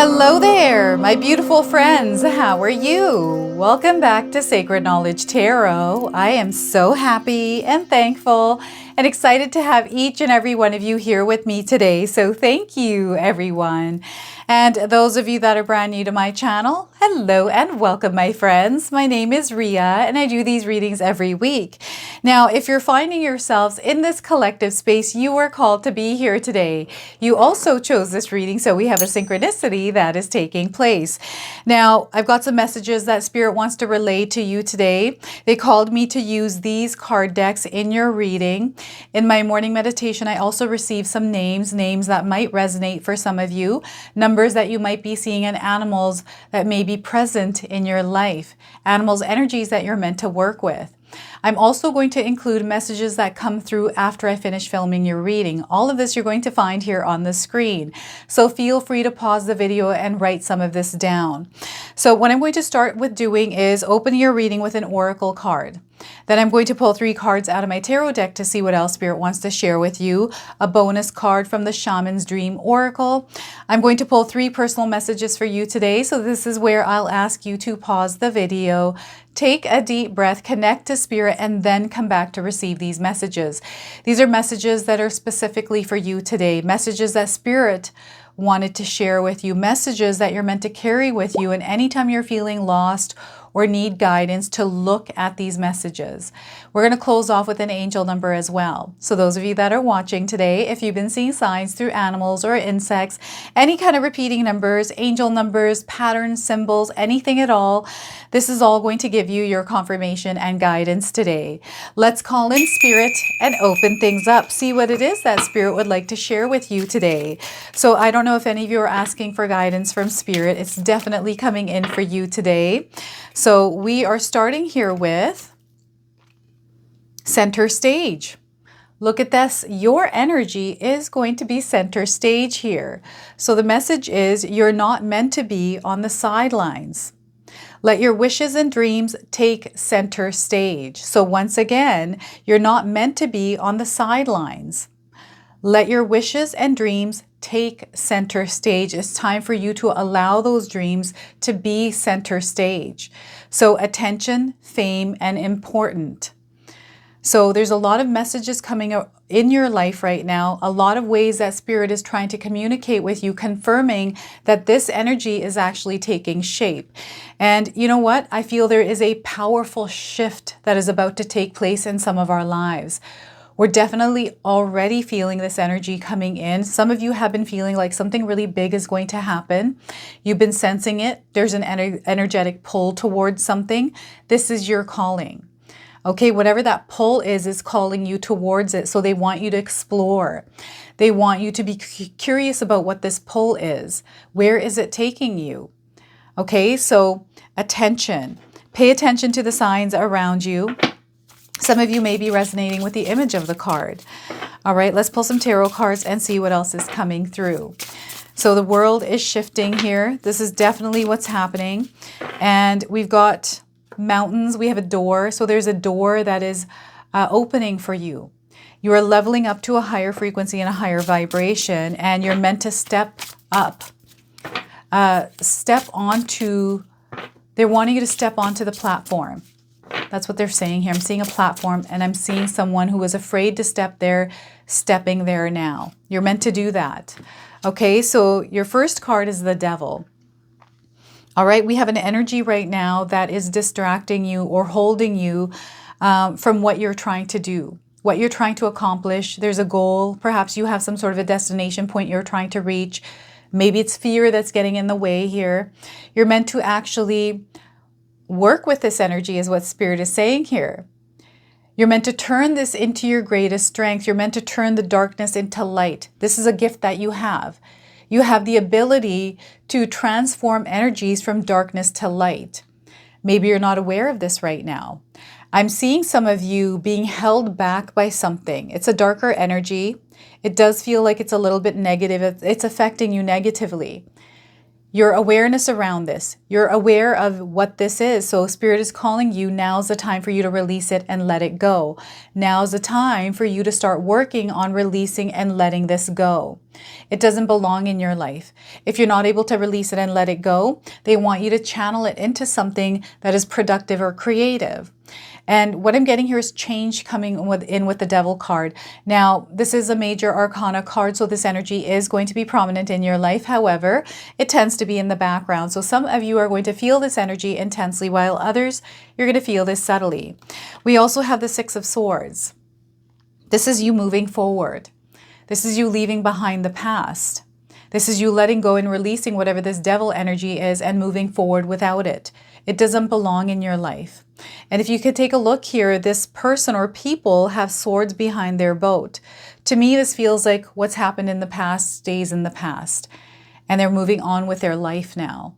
Hello there, my beautiful friends. How are you? Welcome back to Sacred Knowledge Tarot. I am so happy and thankful and excited to have each and every one of you here with me today. So thank you, everyone. And those of you that are brand new to my channel, hello and welcome, my friends. My name is Ria and I do these readings every week. Now, if you're finding yourselves in this collective space, you are called to be here today. You also chose this reading, so we have a synchronicity that is taking place. Now, I've got some messages that Spirit wants to relay to you today. They called me to use these card decks in your reading. In my morning meditation, I also received some names that might resonate for some of you, numbers that you might be seeing, and animals that may be present in your life, animals' energies that you're meant to work with. I'm also going to include messages that come through after I finish filming your reading. All of this you're going to find here on the screen. So feel free to pause the video and write some of this down. So what I'm going to start with doing is open your reading with an oracle card. Then I'm going to pull 3 cards out of my tarot deck to see what else Spirit wants to share with you. A bonus card from the Shaman's Dream Oracle. I'm going to pull 3 personal messages for you today. So this is where I'll ask you to pause the video, take a deep breath, connect to Spirit, and then come back to receive these messages. These are messages that are specifically for you today. Messages that Spirit wanted to share with you. Messages that you're meant to carry with you. And anytime you're feeling lost or need guidance, to look at these messages. We're going to close off with an angel number as well. So those of you that are watching today, if you've been seeing signs through animals or insects, any kind of repeating numbers, angel numbers, patterns, symbols, anything at all, this is all going to give you your confirmation and guidance today. Let's call in Spirit and open things up. See what it is that Spirit would like to share with you today. So I don't know if any of you are asking for guidance from Spirit. It's definitely coming in for you today. So we are starting here with center stage. Look at this. Your energy is going to be center stage here. So the message is you're not meant to be on the sidelines. Let your wishes and dreams take center stage. So once again, you're not meant to be on the sidelines. Let your wishes and dreams take center stage. It's time for you to allow those dreams to be center stage. So attention, fame, and important. So there's a lot of messages coming up in your life right now, a lot of ways that Spirit is trying to communicate with you, confirming that this energy is actually taking shape. And you know what? I feel there is a powerful shift that is about to take place in some of our lives. We're definitely already feeling this energy coming in. Some of you have been feeling like something really big is going to happen. You've been sensing it. There's an energetic pull towards something. This is your calling. Okay, whatever that pull is calling you towards it. So they want you to explore. They want you to be curious about what this pull is. Where is it taking you? Okay, so attention. Pay attention to the signs around you. Some of you may be resonating with the image of the card. All right, let's pull some tarot cards and see what else is coming through. So the world is shifting here. This is definitely what's happening. And we've got mountains. We have a door. So there's a door that is opening for you. You are leveling up to a higher frequency and a higher vibration, and you're meant to step up. They're wanting you to step onto the platform. That's what they're saying here. I'm seeing a platform and I'm seeing someone who was afraid to step there, stepping there now. You're meant to do that. Okay, so your first card is the Devil. All right, we have an energy right now that is distracting you or holding you from what you're trying to do, what you're trying to accomplish. There's a goal. Perhaps you have some sort of a destination point you're trying to reach. Maybe it's fear that's getting in the way here. You're meant to actually work with this energy is what Spirit is saying here. You're meant to turn this into your greatest strength. You're meant to turn the darkness into light. This is a gift that you have. You have the ability to transform energies from darkness to light. Maybe you're not aware of this right now. I'm seeing some of you being held back by something. It's a darker energy. It does feel like it's a little bit negative. It's affecting you negatively. your awareness around this. You're aware of what this is. So Spirit is calling you. Now's the time for you to release it and let it go. Now's the time for you to start working on releasing and letting this go. It doesn't belong in your life. If you're not able to release it and let it go, they want you to channel it into something that is productive or creative. And what I'm getting here is change coming in with the Devil card. Now, this is a major arcana card, so this energy is going to be prominent in your life. However, it tends to be in the background. So some of you are going to feel this energy intensely, while others, you're going to feel this subtly. We also have the Six of Swords. This is you moving forward. This is you leaving behind the past. This is you letting go and releasing whatever this devil energy is and moving forward without it. It doesn't belong in your life. And if you could take a look here, this person or people have swords behind their boat. To me, this feels like what's happened in the past stays in the past. And they're moving on with their life now.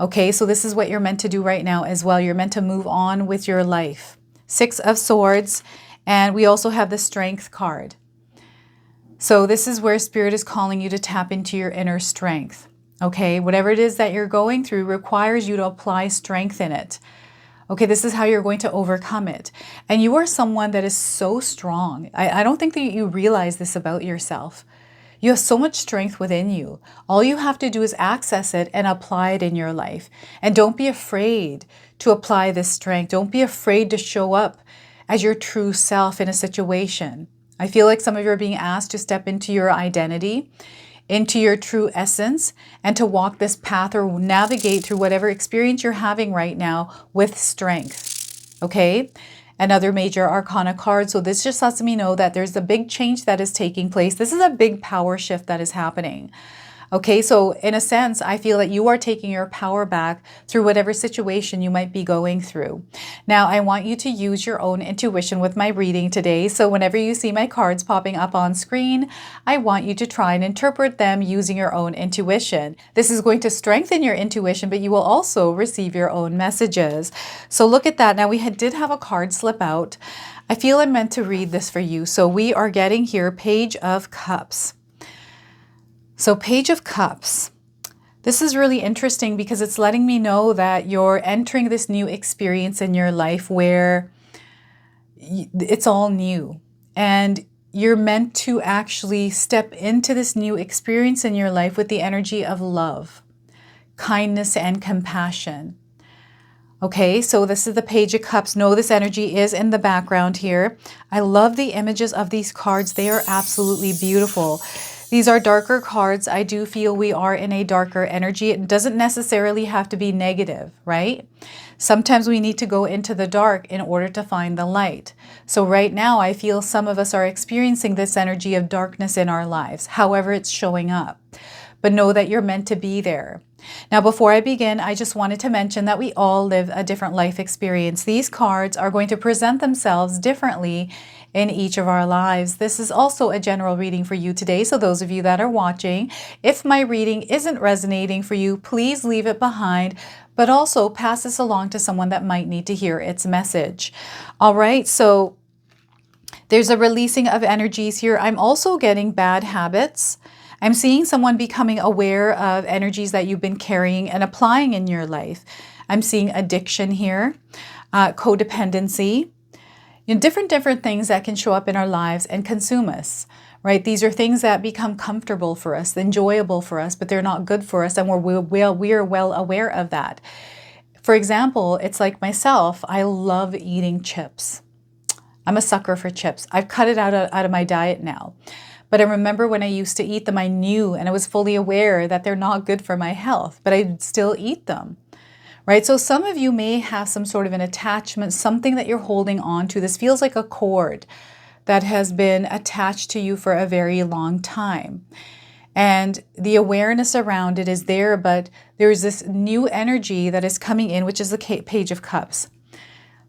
Okay, so this is what you're meant to do right now as well. You're meant to move on with your life. Six of Swords. And we also have the Strength card. So this is where Spirit is calling you to tap into your inner strength. Okay, whatever it is that you're going through requires you to apply strength in it. Okay, this is how you're going to overcome it. And you are someone that is so strong. I don't think that you realize this about yourself. You have so much strength within you. All you have to do is access it and apply it in your life. And don't be afraid to apply this strength. Don't be afraid to show up as your true self in a situation. I feel like some of you are being asked to step into your identity, into your true essence, and to walk this path or navigate through whatever experience you're having right now with strength. Okay? Another major arcana card. So this just lets me know that there's a big change that is taking place. This is a big power shift that is happening. Okay, so in a sense, I feel that you are taking your power back through whatever situation you might be going through. Now, I want you to use your own intuition with my reading today. So whenever you see my cards popping up on screen, I want you to try and interpret them using your own intuition. This is going to strengthen your intuition, but you will also receive your own messages. So look at that. Now, we did have a card slip out. I feel I'm meant to read this for you. So we are getting here Page of Cups. So Page of Cups, this is really interesting because it's letting me know that you're entering this new experience in your life where it's all new. And you're meant to actually step into this new experience in your life with the energy of love, kindness, and compassion. Okay, so this is the Page of Cups. No, this energy is in the background here. I love the images of these cards. They are absolutely beautiful. These are darker cards. I do feel we are in a darker energy. It doesn't necessarily have to be negative, right? Sometimes we need to go into the dark in order to find the light. So right now, I feel some of us are experiencing this energy of darkness in our lives, however it's showing up. But know that you're meant to be there. Now, before I begin, I just wanted to mention that we all live a different life experience. These cards are going to present themselves differently in each of our lives. This is also a general reading for you today. So those of you that are watching, if my reading isn't resonating for you, please leave it behind, but also pass this along to someone that might need to hear its message. All right, so there's a releasing of energies here. I'm also getting bad habits. I'm seeing someone becoming aware of energies that you've been carrying and applying in your life. I'm seeing addiction here, codependency, different things that can show up in our lives and consume us, right? These are things that become comfortable for us, enjoyable for us, but they're not good for us, and we're well aware of that. For example, it's like myself, I love eating chips. I'm a sucker for chips. I've cut it out of my diet now. But I remember when I used to eat them, I knew and I was fully aware that they're not good for my health, but I still eat them. Right? So some of you may have some sort of an attachment, something that you're holding on to. This feels like a cord that has been attached to you for a very long time. And the awareness around it is there, but there's this new energy that is coming in, which is the Page of Cups.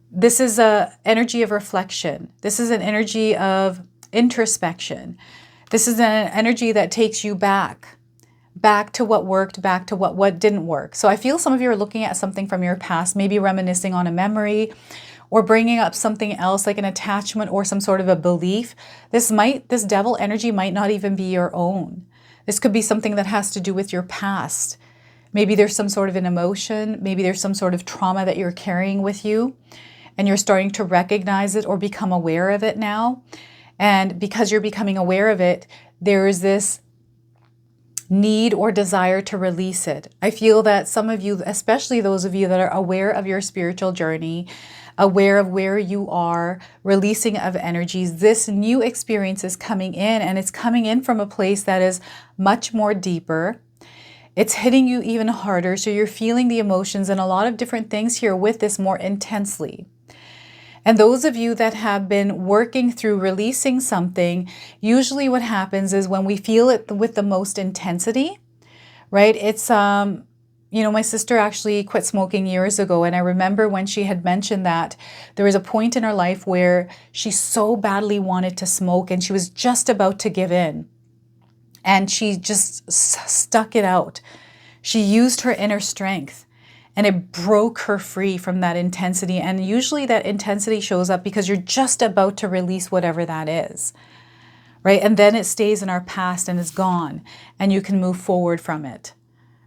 This is an energy of reflection. This is an energy of introspection. This is an energy that takes you back to what worked, back to what didn't work. So I feel some of you are looking at something from your past, maybe reminiscing on a memory or bringing up something else like an attachment or some sort of a belief. This devil energy might not even be your own. This could be something that has to do with your past. Maybe there's some sort of an emotion. Maybe there's some sort of trauma that you're carrying with you, and you're starting to recognize it or become aware of it now. And because you're becoming aware of it, there is this need or desire to release it. I feel that some of you, especially those of you that are aware of your spiritual journey, aware of where you are, releasing of energies, this new experience is coming in, and it's coming in from a place that is much more deeper. It's hitting you even harder, so you're feeling the emotions and a lot of different things here with this more intensely. And those of you that have been working through releasing something, usually what happens is when we feel it with the most intensity, right? It's, you know, my sister actually quit smoking years ago. And I remember when she had mentioned that there was a point in her life where she so badly wanted to smoke and she was just about to give in. And she just stuck it out. She used her inner strength. And it broke her free from that intensity. And usually that intensity shows up because you're just about to release whatever that is, right? And then it stays in our past and is gone, and you can move forward from it,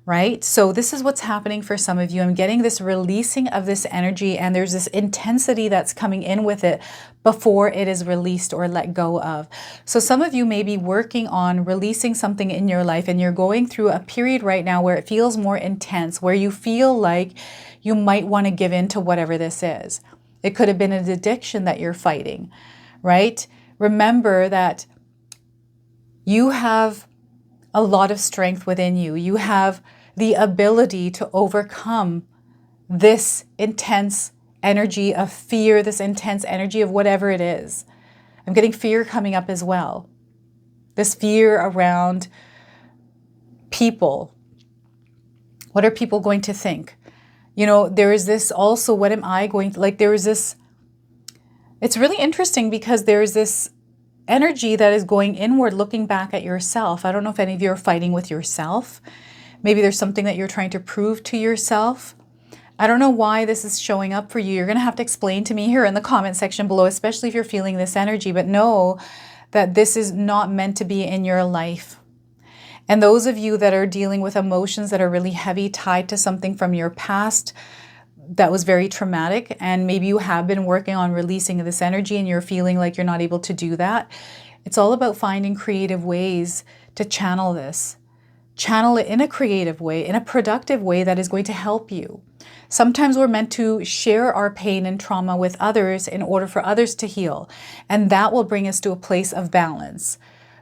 right? So this is what's happening for some of you. I'm getting this releasing of this energy, and there's this intensity that's coming in with it before it is released or let go of. So some of you may be working on releasing something in your life, and you're going through a period right now where it feels more intense, where you feel like you might want to give in to whatever this is. It could have been an addiction that you're fighting, right? Remember that you have a lot of strength within you. You have the ability to overcome this intense energy of fear, this intense energy of whatever it is. I'm getting fear coming up as well. This fear around people. What are people going to think? You know, there is this also, what am I going to, like, there is this, it's really interesting because there is this energy that is going inward, looking back at yourself. I don't know if any of you are fighting with yourself. Maybe there's something that you're trying to prove to yourself. I don't know why this is showing up for you. You're going to have to explain to me here in the comment section below, especially if you're feeling this energy. But know that this is not meant to be in your life. And those of you that are dealing with emotions that are really heavy, tied to something from your past that was very traumatic, and maybe you have been working on releasing this energy and you're feeling like you're not able to do that. It's all about finding creative ways to channel this. Channel it in a creative way, in a productive way that is going to help you. Sometimes we're meant to share our pain and trauma with others in order for others to heal. And that will bring us to a place of balance,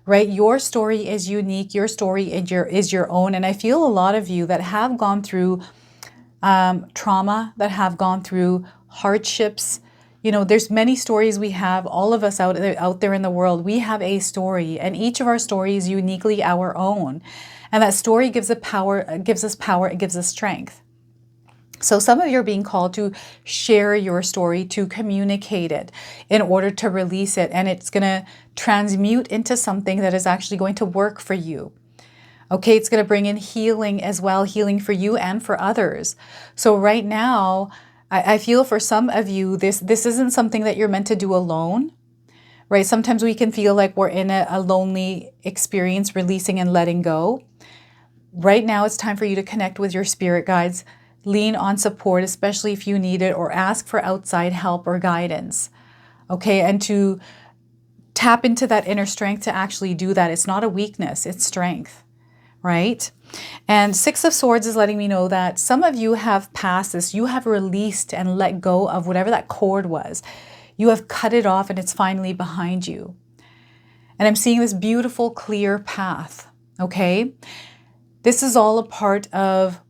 right? Your story is unique. Your story is your own. And I feel a lot of you that have gone through trauma, that have gone through hardships. You know, there's many stories we have, all of us out there in the world, we have a story, and each of our stories is uniquely our own. And that story gives us power, it gives us strength. So some of you are being called to share your story, to communicate it in order to release it. And it's going to transmute into something that is actually going to work for you. Okay, it's going to bring in healing as well, healing for you and for others. So right now, I feel for some of you, this isn't something that you're meant to do alone, right? Sometimes we can feel like we're in a lonely experience, releasing and letting go. Right now, it's time for you to connect with your spirit guides, lean on support, especially if you need it, or ask for outside help or guidance, okay? And to tap into that inner strength to actually do that. It's not a weakness, it's strength. Right? And Six of Swords is letting me know that some of you have passed this. You have released and let go of whatever that cord was. You have cut it off and it's finally behind you. And I'm seeing this beautiful, clear path. Okay? This is all a part of,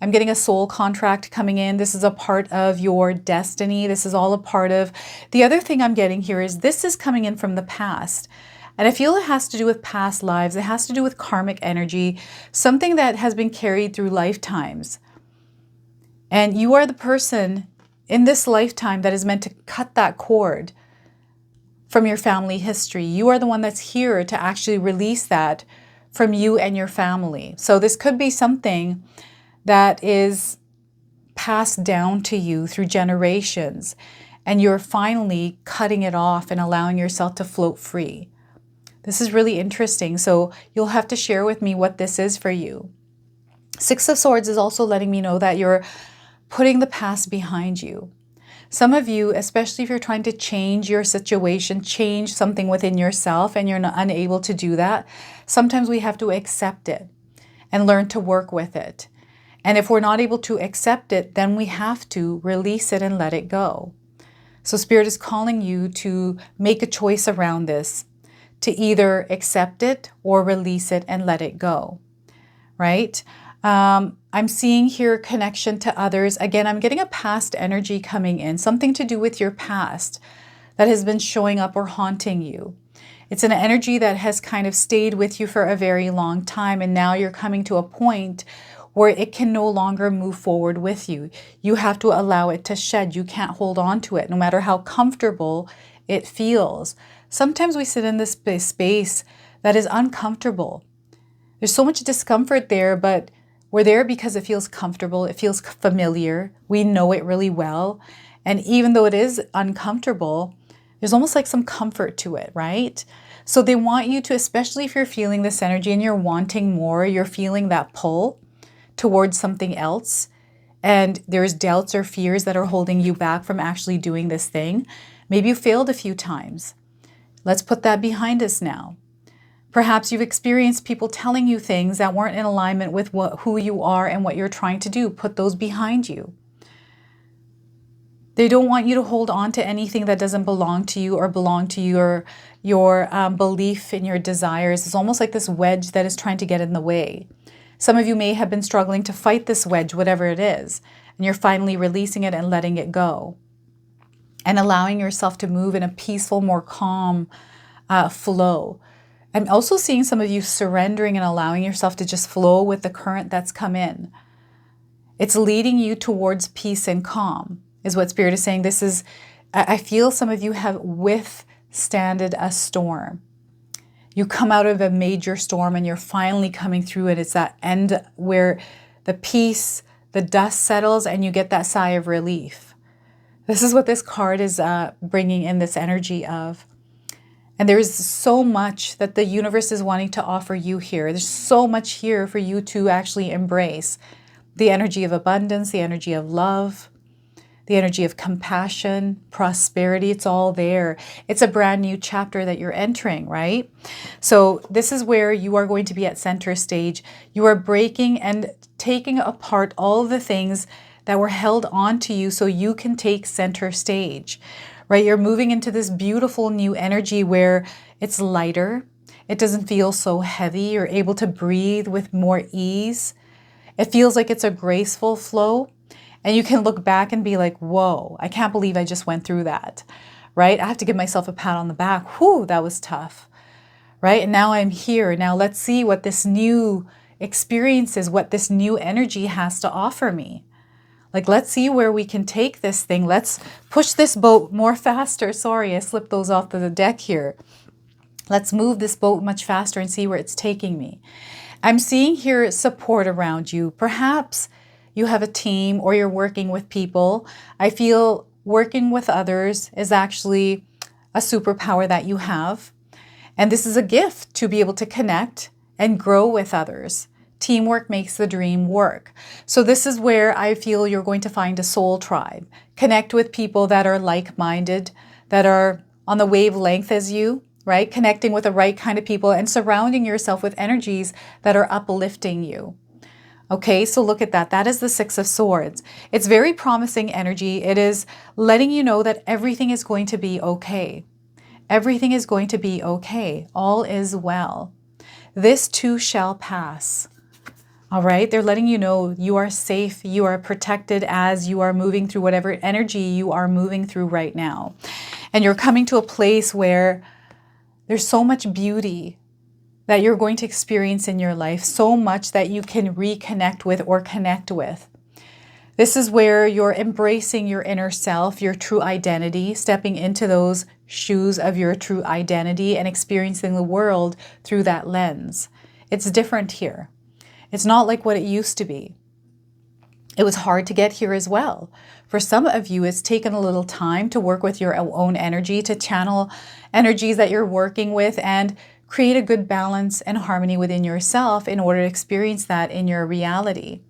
I'm getting a soul contract coming in. This is a part of your destiny. This is all a part of, the other thing I'm getting here is this is coming in from the past. And I feel it has to do with past lives. It has to do with karmic energy, something that has been carried through lifetimes. And you are the person in this lifetime that is meant to cut that cord from your family history. You are the one that's here to actually release that from you and your family. So this could be something that is passed down to you through generations, and you're finally cutting it off and allowing yourself to float free. This is really interesting. So you'll have to share with me what this is for you. Six of Swords is also letting me know that you're putting the past behind you. Some of you, especially if you're trying to change your situation, change something within yourself, and you're unable to do that, sometimes we have to accept it and learn to work with it. And if we're not able to accept it, then we have to release it and let it go. So Spirit is calling you to make a choice around this, to either accept it or release it and let it go, right? I'm seeing here connection to others. Again, I'm getting a past energy coming in, something to do with your past that has been showing up or haunting you. It's an energy that has kind of stayed with you for a very long time, and now you're coming to a point where it can no longer move forward with you. You have to allow it to shed. You can't hold on to it, no matter how comfortable it feels. Sometimes we sit in this space that is uncomfortable. There's so much discomfort there, but we're there because it feels comfortable. It feels familiar. We know it really well. And even though it is uncomfortable, there's almost like some comfort to it, right? So they want you to, especially if you're feeling this energy and you're wanting more, you're feeling that pull towards something else, and there's doubts or fears that are holding you back from actually doing this thing. Maybe you failed a few times. Let's put that behind us now. Perhaps you've experienced people telling you things that weren't in alignment with who you are and what you're trying to do. Put those behind you. They don't want you to hold on to anything that doesn't belong to you or belong to your belief in your desires. It's almost like this wedge that is trying to get in the way. Some of you may have been struggling to fight this wedge, whatever it is, and you're finally releasing it and letting it go and allowing yourself to move in a peaceful, more calm flow. I'm also seeing some of you surrendering and allowing yourself to just flow with the current that's come in. It's leading you towards peace and calm, is what Spirit is saying. This is, I feel some of you have withstanded a storm. You come out of a major storm and you're finally coming through it. It's that end where the peace, the dust settles, and you get that sigh of relief. This is what this card is bringing in this energy of. And there is so much that the universe is wanting to offer you here. There's so much here for you to actually embrace. The energy of abundance, the energy of love, the energy of compassion, prosperity, it's all there. It's a brand new chapter that you're entering, right? So this is where you are going to be at center stage. You are breaking and taking apart all of the things that were held on to you so you can take center stage. Right? You're moving into this beautiful new energy where it's lighter. It doesn't feel so heavy. You're able to breathe with more ease. It feels like it's a graceful flow. And you can look back and be like, whoa, I can't believe I just went through that. Right? I have to give myself a pat on the back. Whew, that was tough. Right? And now I'm here. Now let's see what this new experience is, what this new energy has to offer me. Like, let's see where we can take this thing. Let's push this boat more faster. Sorry, I slipped those off the deck here. Let's move this boat much faster and see where it's taking me. I'm seeing here support around you. Perhaps you have a team or you're working with people. I feel working with others is actually a superpower that you have. And this is a gift to be able to connect and grow with others. Teamwork makes the dream work. So this is where I feel you're going to find a soul tribe. Connect with people that are like-minded, that are on the wavelength as you, right? Connecting with the right kind of people and surrounding yourself with energies that are uplifting you. Okay, so look at that. That is the Six of Swords. It's very promising energy. It is letting you know that everything is going to be okay. Everything is going to be okay. All is well. This too shall pass. All right, they're letting you know you are safe, you are protected as you are moving through whatever energy you are moving through right now. And you're coming to a place where there's so much beauty that you're going to experience in your life, so much that you can reconnect with or connect with. This is where you're embracing your inner self, your true identity, stepping into those shoes of your true identity and experiencing the world through that lens. It's different here. It's not like what it used to be. It was hard to get here as well. For some of you, it's taken a little time to work with your own energy, to channel energies that you're working with and create a good balance and harmony within yourself in order to experience that in your reality.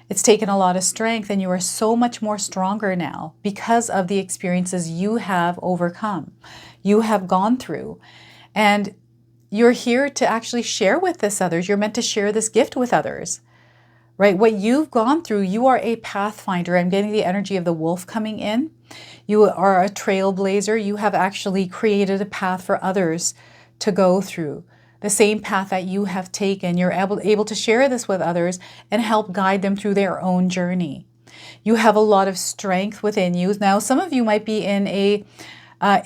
It's taken a lot of strength, and you are so much more stronger now because of the experiences you have overcome, you have gone through. And you're here to actually share with this others. You're meant to share this gift with others, right? What you've gone through, you are a pathfinder. I'm getting the energy of the wolf coming in. You are a trailblazer. You have actually created a path for others to go through. The same path that you have taken. You're able to share this with others and help guide them through their own journey. You have a lot of strength within you. Now, some of you might be in a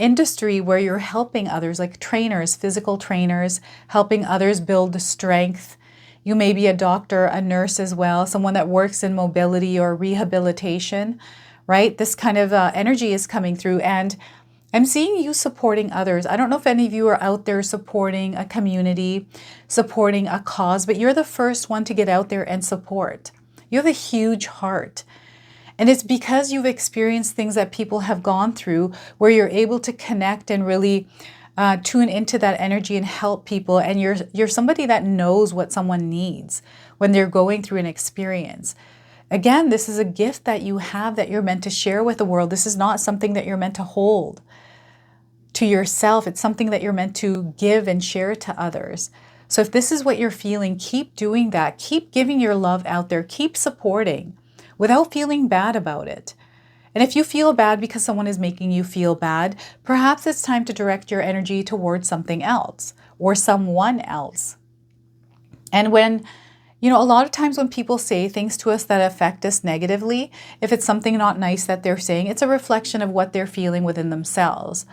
industry where you're helping others, like trainers, physical trainers, helping others build the strength. You may be a doctor, a nurse as well, someone that works in mobility or rehabilitation, right? This kind of energy is coming through, and I'm seeing you supporting others. I don't know if any of you are out there supporting a community, supporting a cause, but you're the first one to get out there and support. You have a huge heart. And it's because you've experienced things that people have gone through where you're able to connect and really tune into that energy and help people. And you're somebody that knows what someone needs when they're going through an experience. Again, this is a gift that you have that you're meant to share with the world. This is not something that you're meant to hold to yourself. It's something that you're meant to give and share to others. So if this is what you're feeling, keep doing that. Keep giving your love out there. Keep supporting without feeling bad about it. And if you feel bad because someone is making you feel bad, perhaps it's time to direct your energy towards something else or someone else. And when, a lot of times when people say things to us that affect us negatively, if it's something not nice that they're saying, it's a reflection of what they're feeling within themselves.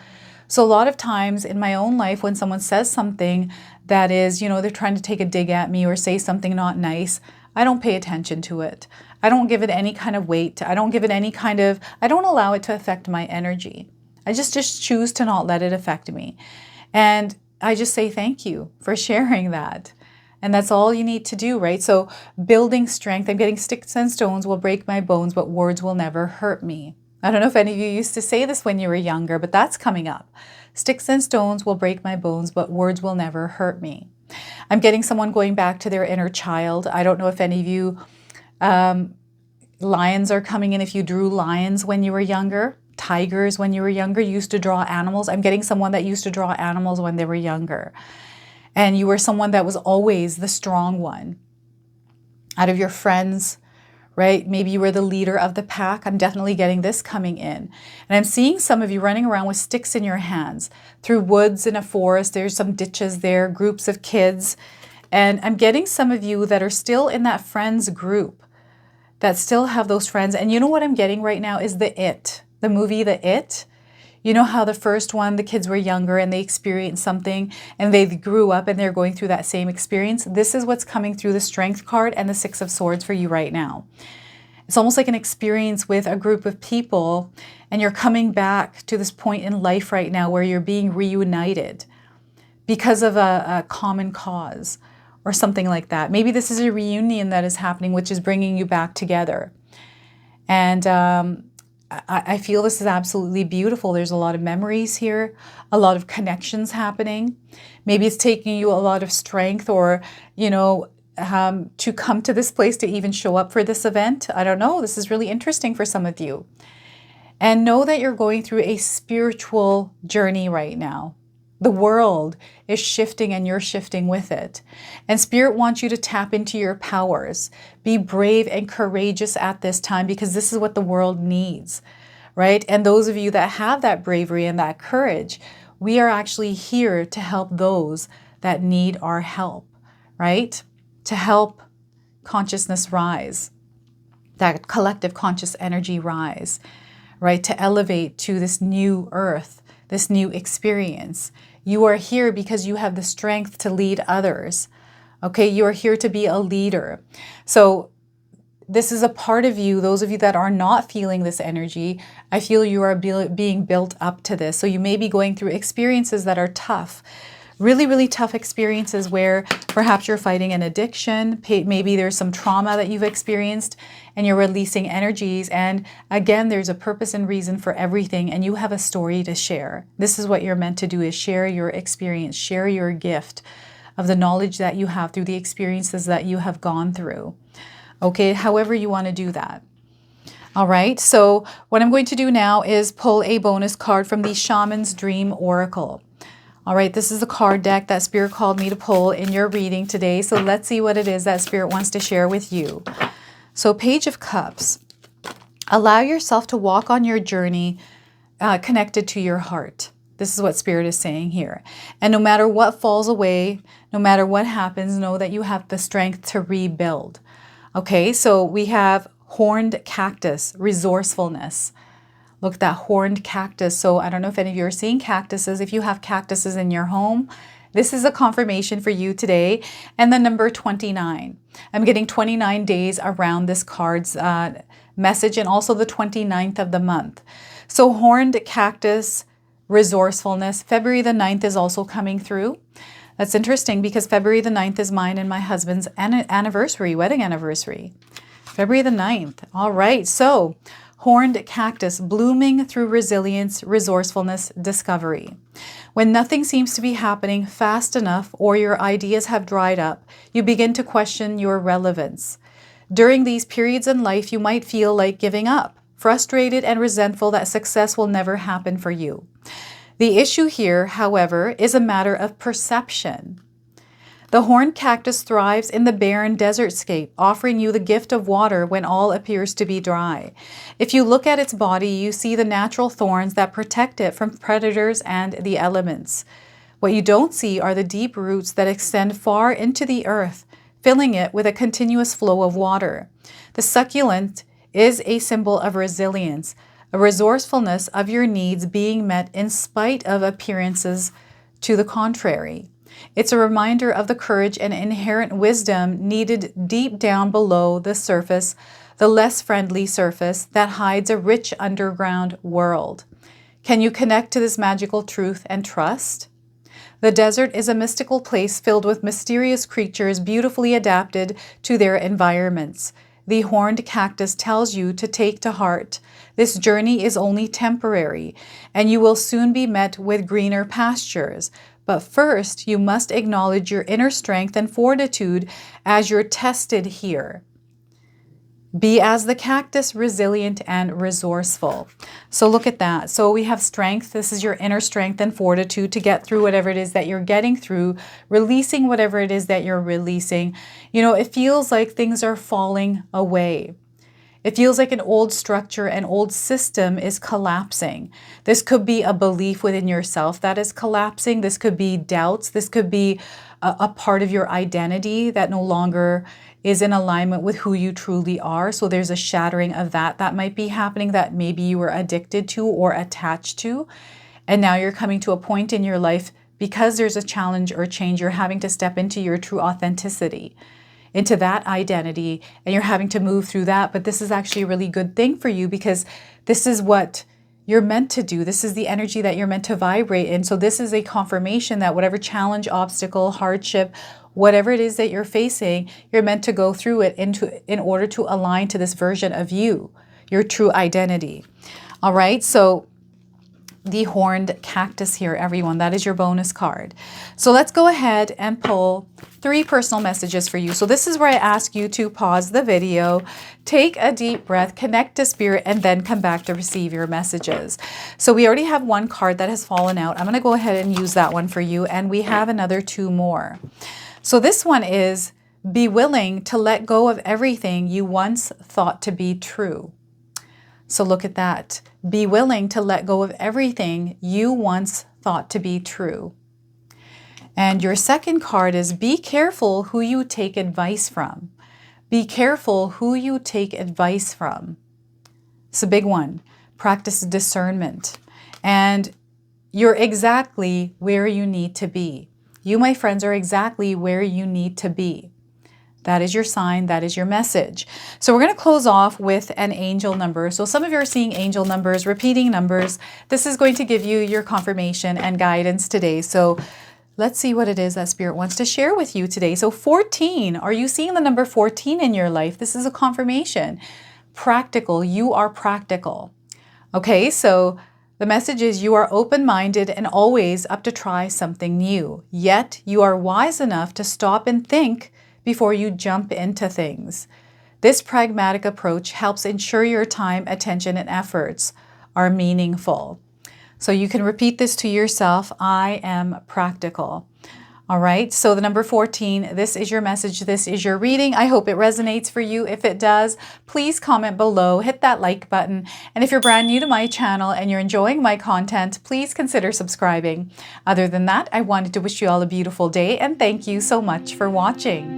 So a lot of times in my own life, when someone says something that is, they're trying to take a dig at me or say something not nice, I don't pay attention to it. I don't give it any kind of weight. I don't allow it to affect my energy. I just choose to not let it affect me. And I just say thank you for sharing that. And that's all you need to do, right? So building strength, I'm getting sticks and stones will break my bones, but words will never hurt me. I don't know if any of you used to say this when you were younger, but that's coming up. Sticks and stones will break my bones, but words will never hurt me. I'm getting someone going back to their inner child. I don't know if any of you, lions are coming in. If you drew lions when you were younger, tigers when you were younger, you used to draw animals. I'm getting someone that used to draw animals when they were younger. And you were someone that was always the strong one out of your friends, right? Maybe you were the leader of the pack. I'm definitely getting this coming in. And I'm seeing some of you running around with sticks in your hands through woods in a forest. There's some ditches there, groups of kids. And I'm getting some of you that are still in that friends group, that still have those friends. And you know what I'm getting right now is the movie The It. You know how the first one, the kids were younger and they experienced something and they grew up and they're going through that same experience. This is what's coming through the Strength card and the Six of Swords for you right now. It's almost like an experience with a group of people, and you're coming back to this point in life right now where you're being reunited because of a common cause or something like that. Maybe this is a reunion that is happening, which is bringing you back together. And I feel this is absolutely beautiful. There's a lot of memories here, a lot of connections happening. Maybe it's taking you a lot of strength or, to come to this place to even show up for this event. I don't know. This is really interesting for some of you. And know that you're going through a spiritual journey right now. The world is shifting and you're shifting with it. And Spirit wants you to tap into your powers. Be brave and courageous at this time because this is what the world needs, right? And those of you that have that bravery and that courage, we are actually here to help those that need our help, right? To help consciousness rise, that collective conscious energy rise, right? To elevate to this new earth, this new experience. You are here because you have the strength to lead others. Okay, you are here to be a leader. So this is a part of you, those of you that are not feeling this energy, I feel you are being built up to this. So you may be going through experiences that are tough, really, really tough experiences where perhaps you're fighting an addiction. Maybe there's some trauma that you've experienced and you're releasing energies. And again, there's a purpose and reason for everything. And you have a story to share. This is what you're meant to do, is share your experience, share your gift of the knowledge that you have through the experiences that you have gone through. Okay, however you want to do that. All right, so what I'm going to do now is pull a bonus card from the Shaman's Dream Oracle. All right, this is the card deck that Spirit called me to pull in your reading today. So let's see what it is that Spirit wants to share with you. So Page of Cups. Allow yourself to walk on your journey connected to your heart. This is what Spirit is saying here. And no matter what falls away, no matter what happens, know that you have the strength to rebuild. Okay, so we have horned cactus, resourcefulness. Look at that horned cactus. So I don't know if any of you are seeing cactuses. If you have cactuses in your home, this is a confirmation for you today. And the number 29. I'm getting 29 days around this card's message, and also the 29th of the month. So horned cactus, resourcefulness. February the 9th is also coming through. That's interesting because February the 9th is mine and my husband's anniversary, wedding anniversary. February the 9th. All right. So horned cactus, blooming through resilience, resourcefulness, discovery. When nothing seems to be happening fast enough or your ideas have dried up, you begin to question your relevance. During these periods in life, you might feel like giving up, frustrated and resentful that success will never happen for you. The issue here, however, is a matter of perception. The horned cactus thrives in the barren desertscape, offering you the gift of water when all appears to be dry. If you look at its body, you see the natural thorns that protect it from predators and the elements. What you don't see are the deep roots that extend far into the earth, filling it with a continuous flow of water. The succulent is a symbol of resilience, a resourcefulness of your needs being met in spite of appearances to the contrary. It's a reminder of the courage and inherent wisdom needed deep down below the surface, the less friendly surface that hides a rich underground world. Can you connect to this magical truth and trust? The desert is a mystical place filled with mysterious creatures beautifully adapted to their environments. The horned cactus tells you to take to heart. This journey is only temporary, and you will soon be met with greener pastures. But first, you must acknowledge your inner strength and fortitude as you're tested here. Be as the cactus, resilient and resourceful. So look at that. So we have strength. This is your inner strength and fortitude to get through whatever it is that you're getting through, releasing whatever it is that you're releasing. You know, it feels like things are falling away. It feels like an old structure, an old system is collapsing. This could be a belief within yourself that is collapsing. This could be doubts. This could be a part of your identity that no longer is in alignment with who you truly are. So there's a shattering of that might be happening, that maybe you were addicted to or attached to. And now you're coming to a point in your life, because there's a challenge or change, you're having to step into your true authenticity, into that identity, and you're having to move through that. But this is actually a really good thing for you, because this is what you're meant to do. This is the energy that you're meant to vibrate in. So this is a confirmation that whatever challenge, obstacle, hardship, whatever it is that you're facing, you're meant to go through it in order to align to this version of you, your true identity. All right, so the horned cactus here, everyone. That is your bonus card. So let's go ahead and pull 3 personal messages for you. So this is where I ask you to pause the video, take a deep breath, connect to spirit, and then come back to receive your messages. So we already have 1 card that has fallen out. I'm going to go ahead and use that one for you. And we have another 2 more. So this one is, be willing to let go of everything you once thought to be true. So look at that. Be willing to let go of everything you once thought to be true. And your second card is, be careful who you take advice from. Be careful who you take advice from. It's a big one. Practice discernment. And you're exactly where you need to be. You, my friends, are exactly where you need to be. That is your sign. That is your message. So we're going to close off with an angel number. So some of you are seeing angel numbers, repeating numbers. This is going to give you your confirmation and guidance today. So let's see what it is that Spirit wants to share with you today. So 14, are you seeing the number 14 in your life? This is a confirmation. Practical, you are practical. Okay, so the message is you are open-minded and always up to try something new. Yet you are wise enough to stop and think before you jump into things. This pragmatic approach helps ensure your time, attention, and efforts are meaningful. So you can repeat this to yourself. I am practical. All right, so the number 14, this is your message, this is your reading. I hope it resonates for you. If it does, please comment below, hit that like button. And if you're brand new to my channel and you're enjoying my content, please consider subscribing. Other than that, I wanted to wish you all a beautiful day and thank you so much for watching.